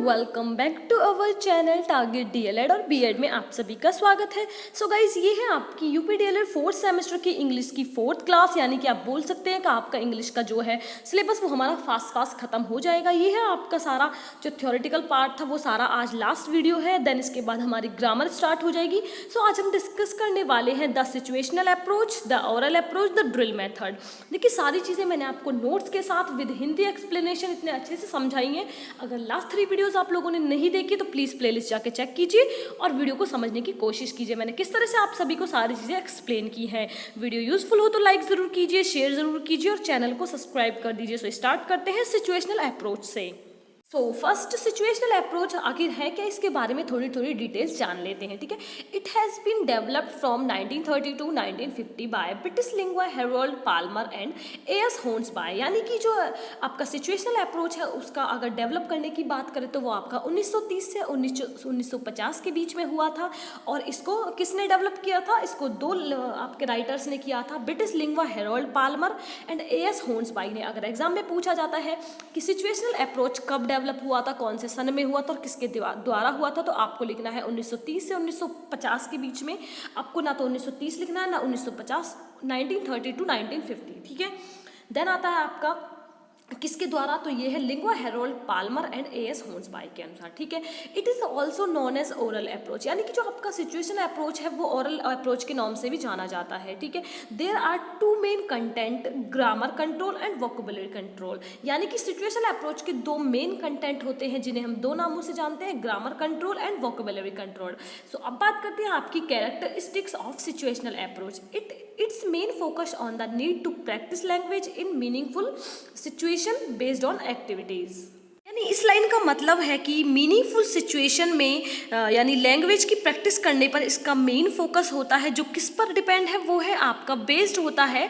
Welcome back to our channel target DElEd और BEd में आप सभी का स्वागत है। सो गाइज, ये है आपकी यूपी डीएलएड फोर्थ सेमेस्टर की इंग्लिश की फोर्थ क्लास, यानी कि आप बोल सकते हैं कि आपका इंग्लिश का जो है सिलेबस वो हमारा फास्ट खत्म हो जाएगा। ये है आपका सारा जो थ्योरेटिकल पार्ट था वो सारा आज लास्ट वीडियो है, देन इसके बाद हमारी ग्रामर स्टार्ट हो जाएगी। सो आज हम डिस्कस करने वाले हैं the situational approach, the oral approach, the drill method. देखिए सारी चीज़ें मैंने आपको नोट्स के साथ विद हिंदी एक्सप्लेनेशन इतने अच्छे से समझाई हैं। अगर लास्ट 3 वीडियोस आप लोगों ने नहीं देखी तो प्लीज़ प्लेलिस्ट जाके चेक कीजिए और वीडियो को समझने की कोशिश कीजिए। मैंने किस तरह से आप सभी को सारी चीज़ें एक्सप्लेन की हैं। वीडियो यूजफुल हो तो लाइक ज़रूर कीजिए, शेयर ज़रूर कीजिए और चैनल को सब्सक्राइब कर दीजिए। सो स्टार्ट करते हैं सिचुएशनल अप्रोच से। सो फर्स्ट सिचुएशनल अप्रोच आखिर है क्या, इसके बारे में थोड़ी थोड़ी डिटेल्स जान लेते हैं। ठीक है, it has been developed from 1930 to 1950 by British linguist Harold Palmer and A S. Hornsby. यानी कि जो आपका सिचुएशनल अप्रोच है उसका अगर डेवलप करने की बात करें तो वो आपका 1930 से 1950 के बीच में हुआ था। और इसको किसने डेवलप किया था? इसको 2 आपके राइटर्स ने किया था, British linguist Harold Palmer and A S. Hornsby ने। अगर एग्जाम में पूछा जाता है कि सिचुएशनल अप्रोच कब डेवलप हुआ था, कौन से सन में हुआ था और किसके द्वारा हुआ था, तो आपको लिखना है 1930 से 1950 के बीच में। आपको ना तो 1930 लिखना है ना 1950, 1930 टू 1950। ठीक है, देन आता है आपका किसके द्वारा, तो ये है linguist Harold Palmer and A S. Hornsby के अनुसार। ठीक है, it is also known as oral approach, यानी कि जो आपका सिचुएशन अप्रोच है वो ओरल अप्रोच के नाम से भी जाना जाता है। ठीक है, there are 2 main content, grammar control and vocabulary control. यानी कि सिचुएशन अप्रोच के 2 मेन कंटेंट होते हैं जिन्हें हम 2 नामों से जानते हैं, grammar control and vocabulary control. So अब बात करते हैं आपकी characteristics of situational approach. Its main focus on the need to practice language in meaningful situation based on activities। यानी इस लाइन का मतलब है कि मीनिंगफुल सिचुएशन में यानी लैंग्वेज की प्रैक्टिस करने पर इसका मेन फोकस होता है। जो किस पर डिपेंड है वो है आपका बेस्ड होता है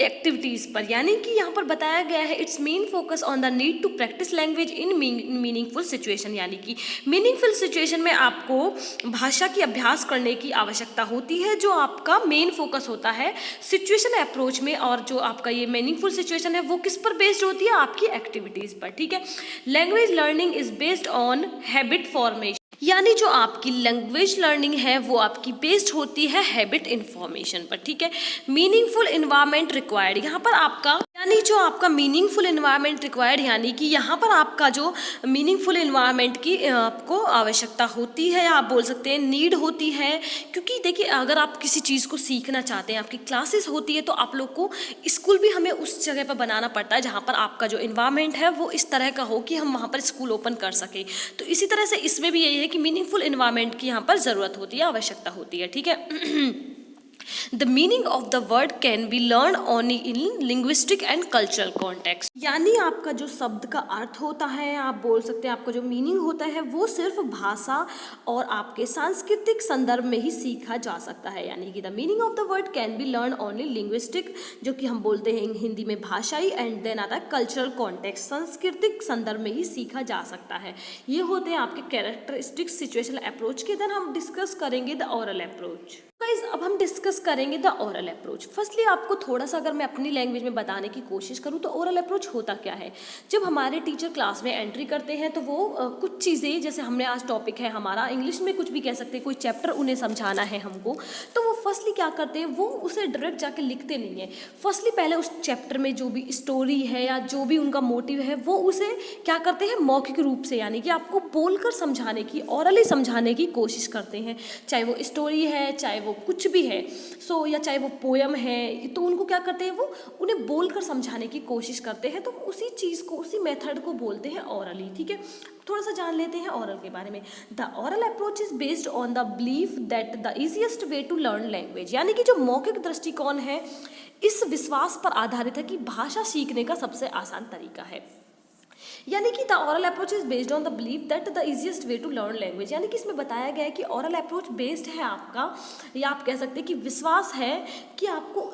एक्टिविटीज़ पर। यानी कि यहाँ पर बताया गया है it's main focus on the need to practice language in meaningful situation. यानी कि मीनिंगफुल सिचुएशन में आपको भाषा की अभ्यास करने की आवश्यकता होती है, जो आपका मेन फोकस होता है सिचुएशन अप्रोच में। और जो आपका ये मीनिंगफुल सिचुएशन है वो किस पर बेस्ड होती है? आपकी एक्टिविटीज़ पर। ठीक है, language learning is based on habit formation. यानी जो आपकी लैंग्वेज लर्निंग है वो आपकी बेस्ड होती है हैबिट इन्फॉर्मेशन पर। ठीक है, मीनिंगफुल इन्वायरमेंट रिक्वायर्ड, यहाँ पर आपका यानी जो आपका मीनिंगफुल इन्वायरमेंट रिक्वायर्ड, यानी कि यहाँ पर आपका जो मीनिंगफुल इन्वायरमेंट की आपको आवश्यकता होती है, आप बोल सकते हैं नीड होती है। क्योंकि देखिए अगर आप किसी चीज़ को सीखना चाहते हैं, आपकी क्लासेस होती है तो आप लोग को स्कूल भी हमें उस जगह पर बनाना पड़ता है जहाँ पर आपका जो इन्वायरमेंट है वो इस तरह का हो कि हम वहाँ पर स्कूल ओपन कर सकें। तो इसी तरह से इसमें भी यही है कि मीनिंगफुल इन्वायरमेंट की यहाँ पर ज़रूरत होती है, आवश्यकता होती है। ठीक है, the meaning of the word can be learn only in linguistic and cultural context. यानी आपका जो शब्द का अर्थ होता है, आप बोल सकते हैं आपका जो मीनिंग होता है वो सिर्फ भाषा और आपके सांस्कृतिक संदर्भ में ही सीखा जा सकता है। यानी कि the meaning of the word can be learn only linguistic, जो कि हम बोलते हैं हिंदी में भाषाई, एंड देन आता है कल्चरल कॉन्टेक्स्ट, सांस्कृतिक संदर्भ में ही सीखा जा सकता है। ये होते हैं आपके कैरेक्टरिस्टिक सिचुएशनल अप्रोच के। देन हम डिस्कस करेंगे द ओरल अप्रोच। गाइस अब हम डिस्कस करेंगे द ओरल अप्रोच। फर्स्टली आपको थोड़ा सा अगर मैं अपनी लैंग्वेज में बताने की कोशिश करूँ तो ओरल अप्रोच होता क्या है। जब हमारे टीचर क्लास में एंट्री करते हैं तो वो कुछ चीज़ें, जैसे हमने आज टॉपिक है हमारा इंग्लिश में कुछ भी कह सकते हैं, कोई चैप्टर उन्हें समझाना है हमको, तो वो फर्स्टली क्या करते हैं, वो उसे डायरेक्ट जाके लिखते नहीं है। फर्स्टली पहले उस चैप्टर में जो भी स्टोरी है या जो भी उनका मोटिव है वो उसे क्या करते हैं, मौखिक रूप से यानी कि आपको बोलकर समझाने की, ओरली समझाने की कोशिश करते हैं। चाहे वो स्टोरी है, चाहे वो कुछ भी है, या चाहे वो पोयम है, तो उनको क्या करते हैं, वो उन्हें बोलकर समझाने की कोशिश करते हैं। तो उसी चीज़ को, उसी मेथड को बोलते हैं ओरली। ठीक है, थोड़ा सा जान लेते हैं ओरल के बारे में। The oral approach is based on the belief that the easiest way to learn language. यानी कि जो मौखिक दृष्टिकोण है इस विश्वास पर आधारित है कि भाषा सीखने का सबसे आसान तरीका है। यानी कि the oral approach is based on the belief that the easiest way to learn language. यानी कि इसमें बताया गया है कि ओरल अप्रोच बेस्ड है आपका, या आप कह सकते हैं कि विश्वास है कि आपको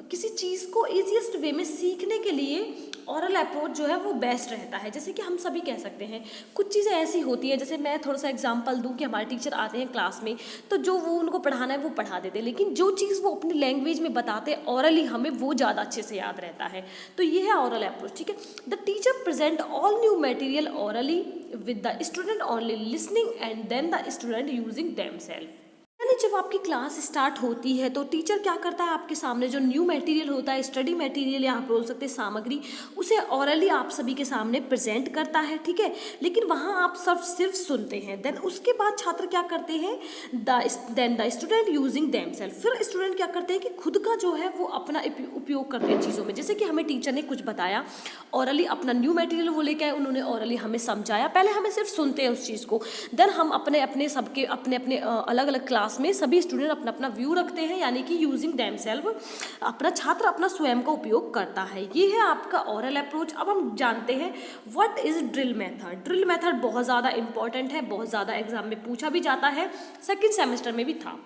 किसी चीज़ को इजीएस्ट वे में सीखने के लिए ओरल अप्रोच जो है वो बेस्ट रहता है। जैसे कि हम सभी कह सकते हैं कुछ चीज़ें ऐसी होती हैं, जैसे मैं थोड़ा सा एग्जांपल दूं कि हमारे टीचर आते हैं क्लास में तो जो वो उनको पढ़ाना है वो पढ़ा देते हैं, लेकिन जो चीज़ वो अपनी लैंग्वेज में बताते हैं ओरली हमें वो ज़्यादा अच्छे से याद रहता है। तो ये है ओरल अप्रोच। ठीक है, the teacher present all new material orally with the student only listening and then the student using themselves। यानी जब आपकी क्लास स्टार्ट होती है तो टीचर क्या करता है, आपके सामने जो न्यू मटेरियल होता है, स्टडी मटेरियल या आप बोल सकते हैं सामग्री, उसे ऑरली आप सभी के सामने प्रेजेंट करता है, ठीक है। लेकिन वहाँ आप सब सिर्फ सुनते हैं। देन उसके बाद छात्र क्या करते हैं, then the student using themself, फिर स्टूडेंट क्या करते हैं कि खुद का जो है वो अपना उपयोग करते हैं चीज़ों में। जैसे कि हमें टीचर ने कुछ बताया, ऑरली अपना न्यू मटेरियल वो लेके आए, उन्होंने ऑरली हमें समझाया, पहले हमें सिर्फ सुनते हैं उस चीज़ को, देन हम अपने अपने सबके अपने अपने अलग अलग क्लास में सभी स्टूडेंट अपना अपना व्यू रखते हैं, यानी कि यूजिंग देमसेल्फ, अपना छात्र अपना स्वयं का उपयोग करता है। ये है आपका ओरल अप्रोच। अब हम जानते हैं what is drill method. Drill method बहुत ज़्यादा इंपॉर्टेंट है, बहुत ज़्यादा एग्जाम में पूछा भी जाता है, सेकेंड सेमेस्टर में भी था।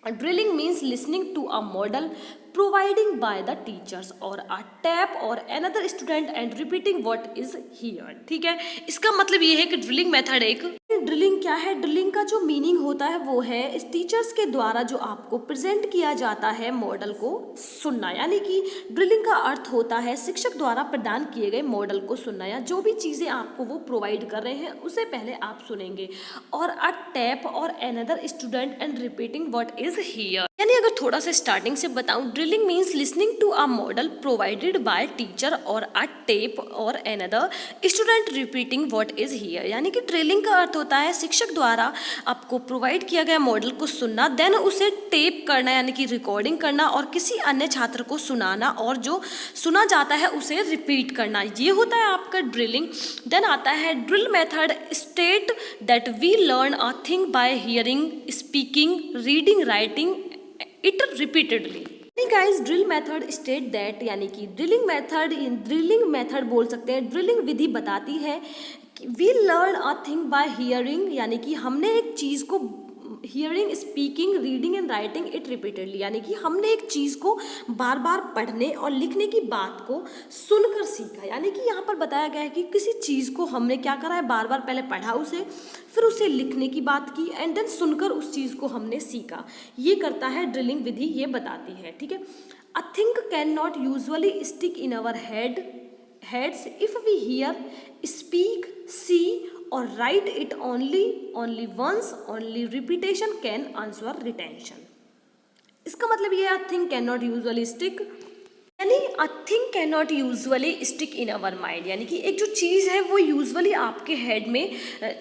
Drilling means listening to a model providing by the teachers or a tape or another student and repeating what is heard। ठीक है, इसका मतलब ये है कि ड्रिलिंग मेथड एक ड्रिलिंग क्या है, ड्रिलिंग का जो मीनिंग होता है वो है इस टीचर्स के द्वारा जो आपको प्रेजेंट किया जाता है मॉडल को सुनना। यानी कि ड्रिलिंग का अर्थ होता है शिक्षक द्वारा प्रदान किए गए मॉडल को सुनना, या जो भी चीज़ें आपको वो प्रोवाइड कर रहे हैं उसे पहले आप सुनेंगे, और अ टैप और another student and repeating what is hear. यानी अगर थोड़ा सा स्टार्टिंग से बताऊं, drilling means listening to a model provided by teacher और अ टेप और another student repeating what is hear. यानी कि ड्रिलिंग का अर्थ होता है शिक्षक द्वारा आपको प्रोवाइड किया गया मॉडल को सुनना, देन उसे टेप करना यानी कि रिकॉर्डिंग करना, और किसी अन्य छात्र को सुनाना, और जो सुना जाता है उसे रिपीट करना, ये होता है आपका ड्रिलिंग। देन आता है drill method state that we learn a thing by hearing, speaking, reading, writing it repeatedly. Guys drill method state that, यानी कि ड्रिलिंग मेथड बोल सकते हैं, ड्रिलिंग विधि बताती है we learn a thing by hearing, यानी कि हमने एक चीज़ को hearing, speaking, reading and writing it repeatedly, यानी कि हमने एक चीज़ को बार बार पढ़ने और लिखने की बात को सुनकर सीखा। यानी कि यहाँ पर बताया गया है कि किसी चीज़ को हमने क्या करा है, बार बार पहले पढ़ा उसे, फिर उसे लिखने की बात की, एंड देन सुनकर उस चीज़ को हमने सीखा। ये करता है ड्रिलिंग विधि, ये बताती है, ठीक है। A thing can not usually stick in our heads if we hear, speak, see or write it only once, only repetition can ensure retention। इसका मतलब ये है thing can not usually stick, यानी a thing can not usually stick in our mind, यानी कि एक जो चीज़ है वो यूजुअली आपके हेड में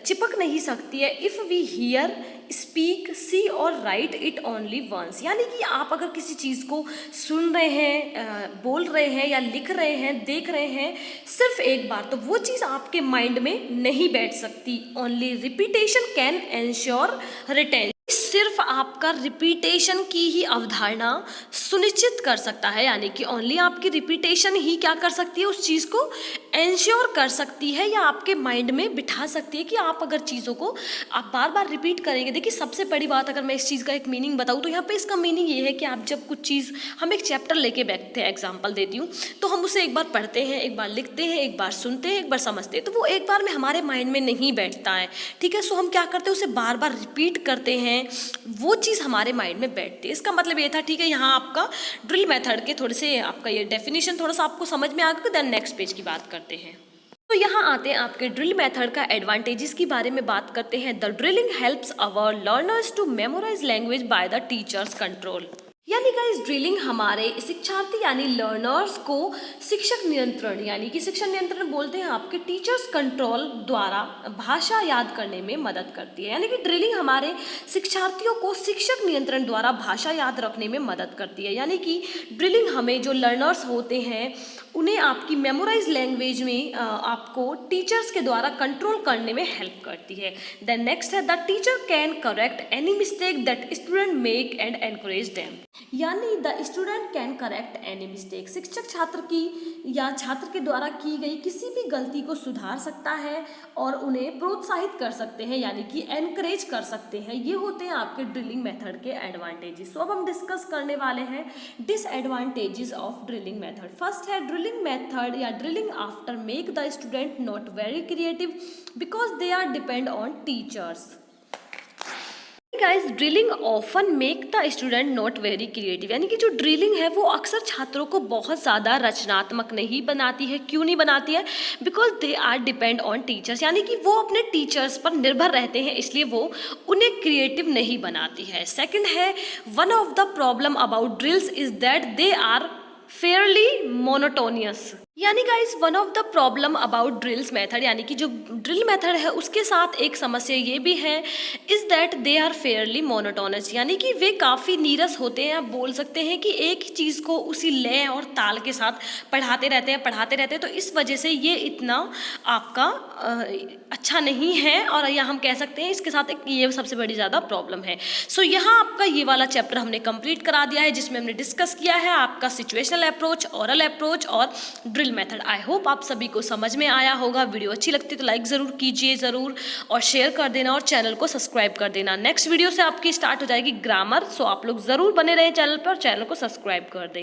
चिपक नहीं सकती है। इफ़ वी हियर, स्पीक, सी और राइट इट ओनली वंस, यानी कि आप अगर किसी चीज़ को सुन रहे हैं, बोल रहे हैं या लिख रहे हैं, देख रहे हैं सिर्फ एक बार, तो वो चीज़ आपके माइंड में नहीं बैठ सकती। Only repetition can ensure retention, सिर्फ आपका रिपीटेशन की ही अवधारणा सुनिश्चित कर सकता है, यानी कि ओनली आपकी रिपीटेशन ही क्या कर सकती है, उस चीज़ को एंश्योर कर सकती है या आपके माइंड में बिठा सकती है कि आप अगर चीज़ों को आप बार बार रिपीट करेंगे। देखिए सबसे बड़ी बात, अगर मैं इस चीज़ का एक मीनिंग बताऊँ तो यहाँ पे इसका मीनिंग ये है कि आप जब कुछ चीज़, हम एक चैप्टर लेके बैठते हैं, एग्जाम्पल देती हूँ, तो हम उसे एक बार पढ़ते हैं, एक बार लिखते हैं, एक बार सुनते हैं, एक बार समझते हैं, तो वो एक बार में हमारे माइंड में नहीं बैठता है, ठीक है। सो हम क्या करते हैं, उसे बार बार रिपीट करते हैं, वो चीज़ हमारे माइंड में बैठती है। इसका मतलब ये था, ठीक है। यहाँ आपका ड्रिल मेथड के थोड़े से आपका ये डेफिनेशन थोड़ा सा आपको समझ में आ गया। देन नेक्स्ट पेज की बात करते हैं। तो यहाँ आते हैं आपके ड्रिल मेथड का एडवांटेजेस के बारे में बात करते हैं। The drilling helps our learners to memorize language by the teacher's control, यानी गाइस ड्रिलिंग हमारे शिक्षार्थी यानी लर्नर्स को शिक्षक नियंत्रण, यानी कि शिक्षक नियंत्रण बोलते हैं आपके टीचर्स कंट्रोल द्वारा भाषा याद करने में मदद करती है। यानी कि ड्रिलिंग हमारे शिक्षार्थियों को शिक्षक नियंत्रण द्वारा भाषा याद रखने में मदद करती है। यानी कि ड्रिलिंग हमें जो लर्नर्स होते हैं उन्हें आपकी मेमोराइज लैंग्वेज में आपको टीचर्स के द्वारा कंट्रोल करने में हेल्प करती है। देन नेक्स्ट है the teacher can correct any mistake that student make and encourage them, यानी the student can correct any mistake, शिक्षक छात्र की या छात्र के द्वारा की गई किसी भी गलती को सुधार सकता है और उन्हें प्रोत्साहित कर सकते हैं, यानी कि एनकरेज कर सकते हैं। ये होते हैं आपके ड्रिलिंग मेथड के एडवांटेजेस। सो अब हम डिस्कस करने वाले हैं disadvantages of drilling method. First है ड्रिलिंग मेथड या drilling often make the student not very creative because they are depend on teachers. Guys drilling often make the student not very creative, यानी कि जो drilling है वो अक्सर छात्रों को बहुत ज़्यादा रचनात्मक नहीं बनाती है। क्यों नहीं बनाती है? Because they are depend on teachers, यानी कि वो अपने टीचर्स पर निर्भर रहते हैं, इसलिए वो उन्हें क्रिएटिव नहीं बनाती है। सेकंड है, one of the problem about drills is that they are fairly monotonous, यानी guys one of the problem about drills method, यानी कि जो ड्रिल मेथड है उसके साथ एक समस्या ये भी है is that they are fairly monotonous, यानी कि वे काफ़ी नीरस होते हैं। आप बोल सकते हैं कि एक ही चीज़ को उसी लय और ताल के साथ पढ़ाते रहते हैं, तो इस वजह से ये इतना आपका अच्छा नहीं है, और या हम कह सकते हैं इसके साथ एक ये सबसे बड़ी ज़्यादा प्रॉब्लम है। सो यहाँ आपका ये वाला चैप्टर हमने कंप्लीट करा दिया है, जिसमें हमने डिस्कस किया है आपका सिचुएशनल अप्रोच, ओरल अप्रोच और ड्रिल मेथड। आई होप आप सभी को समझ में आया होगा। वीडियो अच्छी लगती है तो लाइक ज़रूर कीजिए ज़रूर, और शेयर कर देना, और चैनल को सब्सक्राइब कर देना। नेक्स्ट वीडियो से आपकी स्टार्ट हो जाएगी ग्रामर, सो आप लोग ज़रूर बने रहें चैनल पर और चैनल को सब्सक्राइब कर दें।